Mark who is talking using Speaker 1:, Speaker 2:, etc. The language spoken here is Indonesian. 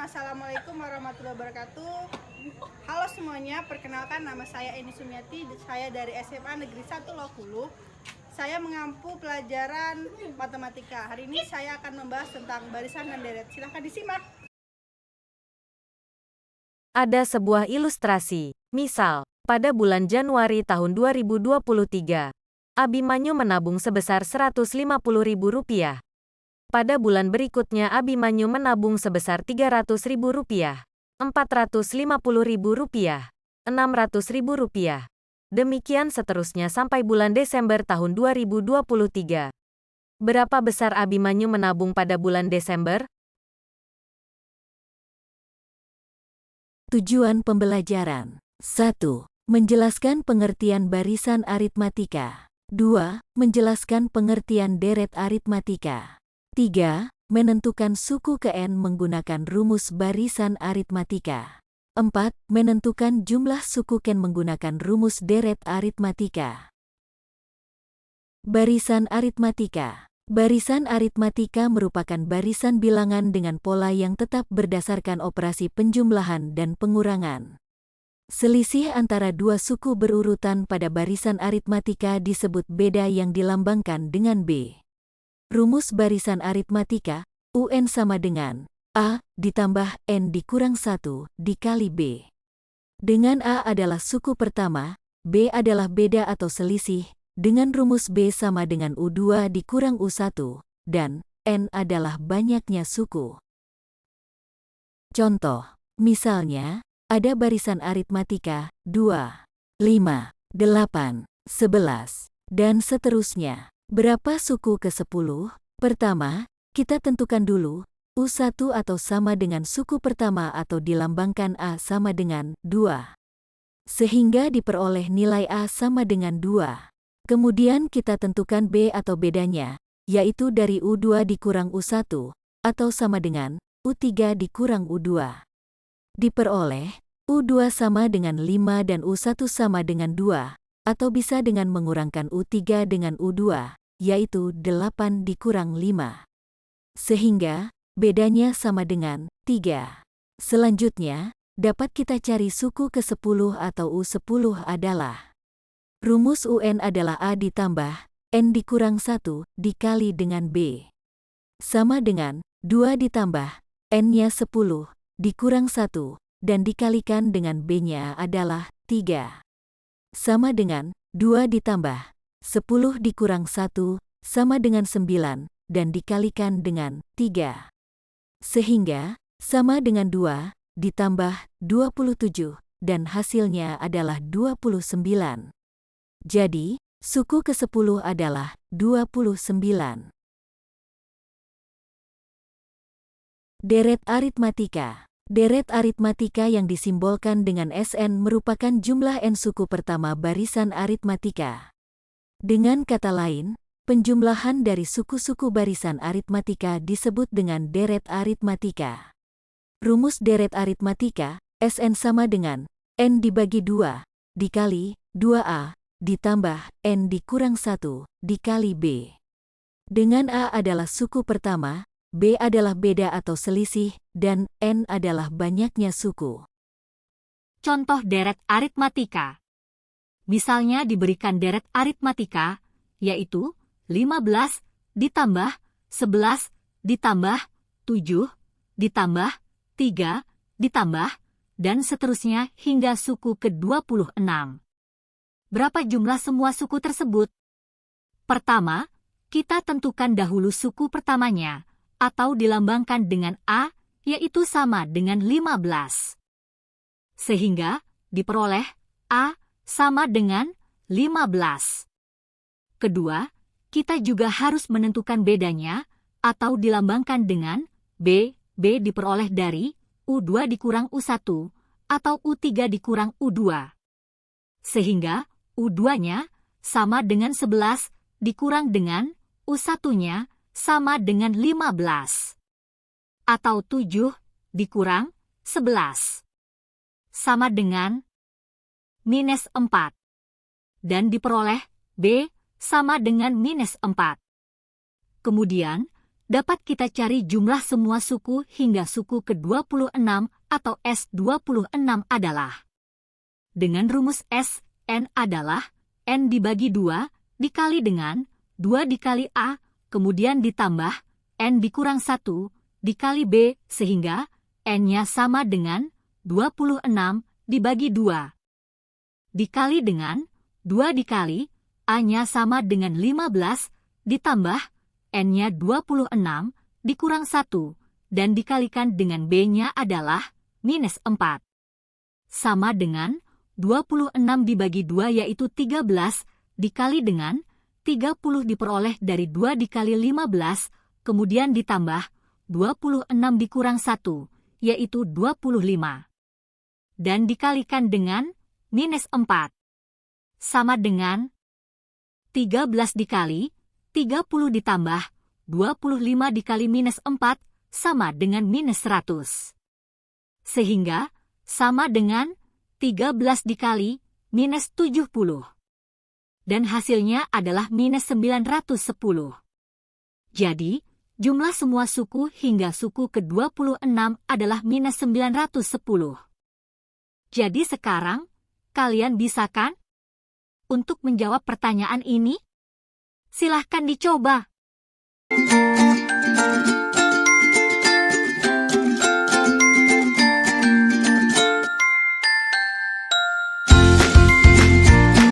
Speaker 1: Assalamualaikum warahmatullahi wabarakatuh. Halo semuanya, perkenalkan nama saya Eni Sumiati. Saya dari SMA Negeri 1 Lokulu. Saya mengampu pelajaran matematika. Hari ini saya akan membahas tentang barisan dan deret. Silahkan disimak.
Speaker 2: Ada sebuah ilustrasi. Misal, pada bulan Januari tahun 2023, Abimanyu menabung sebesar Rp150.000. Pada bulan berikutnya Abimanyu menabung sebesar Rp300.000, Rp450.000, Rp600.000. Demikian seterusnya sampai bulan Desember tahun 2023. Berapa besar Abimanyu menabung pada bulan Desember?
Speaker 3: Tujuan pembelajaran 1. Menjelaskan pengertian barisan aritmatika. 2. Menjelaskan pengertian deret aritmatika. 3. Menentukan suku ke N menggunakan rumus barisan aritmatika. 4. Menentukan jumlah suku Ken menggunakan rumus deret aritmatika. Barisan aritmatika. Barisan aritmatika merupakan barisan bilangan dengan pola yang tetap berdasarkan operasi penjumlahan dan pengurangan. Selisih antara dua suku berurutan pada barisan aritmatika disebut beda yang dilambangkan dengan B. Rumus barisan aritmatika, UN sama dengan A ditambah N dikurang 1 dikali B. Dengan A adalah suku pertama, B adalah beda atau selisih, dengan rumus B sama dengan U2 dikurang U1, dan N adalah banyaknya suku. Contoh, misalnya, ada barisan aritmatika 2, 5, 8, 11, dan seterusnya. Berapa suku ke-10? Pertama, kita tentukan dulu, U1 atau sama dengan suku pertama atau dilambangkan A sama dengan 2. Sehingga diperoleh nilai A sama dengan 2. Kemudian kita tentukan B atau bedanya, yaitu dari U2 dikurang U1, atau sama dengan U3 dikurang U2. Diperoleh, U2 sama dengan 5 dan U1 sama dengan 2, atau bisa dengan mengurangkan U3 dengan U2, yaitu 8 dikurang 5. Sehingga, bedanya sama dengan 3. Selanjutnya, dapat kita cari suku ke-10 atau U10 adalah rumus UN adalah A ditambah N dikurang 1 dikali dengan B. Sama dengan 2 ditambah N-nya 10 dikurang 1 dan dikalikan dengan B-nya adalah 3. Sama dengan 2 ditambah 10 dikurang 1 sama dengan 9 dan dikalikan dengan 3. Sehingga sama dengan 2 ditambah 27 dan hasilnya adalah 29. Jadi, suku ke-10 adalah 29. Deret aritmatika. Deret aritmatika yang disimbolkan dengan SN merupakan jumlah N suku pertama barisan aritmatika. Dengan kata lain, penjumlahan dari suku-suku barisan aritmatika disebut dengan deret aritmatika. Rumus deret aritmatika, SN sama dengan N dibagi 2, dikali 2A, ditambah N dikurang 1, dikali B. Dengan A adalah suku pertama, B adalah beda atau selisih, dan N adalah banyaknya suku.
Speaker 4: Contoh deret aritmatika. Misalnya diberikan deret aritmatika, yaitu 15 ditambah 11 ditambah 7 ditambah 3 ditambah, dan seterusnya hingga suku ke-26. Berapa jumlah semua suku tersebut? Pertama, kita tentukan dahulu suku pertamanya, atau dilambangkan dengan A, yaitu sama dengan 15. Sehingga, diperoleh A sama dengan 15. Kedua, kita juga harus menentukan bedanya, atau dilambangkan dengan B. B diperoleh dari U2 dikurang U1, atau U3 dikurang U2. Sehingga, U2-nya sama dengan 11 dikurang dengan U1-nya sama dengan 15. Atau 7 dikurang 11. Sama dengan minus 4. Dan diperoleh B sama dengan minus 4. Kemudian, dapat kita cari jumlah semua suku hingga suku ke-26 atau S26 adalah. Dengan rumus S, N adalah N dibagi 2, dikali dengan 2 dikali A, kemudian ditambah N dikurang 1, dikali B, sehingga N-nya sama dengan 26 dibagi 2. Dikali dengan 2 dikali A-nya sama dengan 15, ditambah N-nya 26, dikurang 1, dan dikalikan dengan B-nya adalah minus 4. Sama dengan 26 dibagi 2 yaitu 13, dikali dengan 30 diperoleh dari 2 dikali 15, kemudian ditambah 26 dikurang 1, yaitu 25. Dan dikalikan dengan minus 4. Sama dengan 13 dikali 30 ditambah 25 dikali minus 4 sama dengan minus 100. Sehingga sama dengan 13 dikali minus 70. Dan hasilnya adalah minus 910. Jadi, jumlah semua suku hingga suku ke-26 adalah minus 910. Jadi sekarang, kalian bisa kan? Untuk menjawab pertanyaan ini, silahkan dicoba.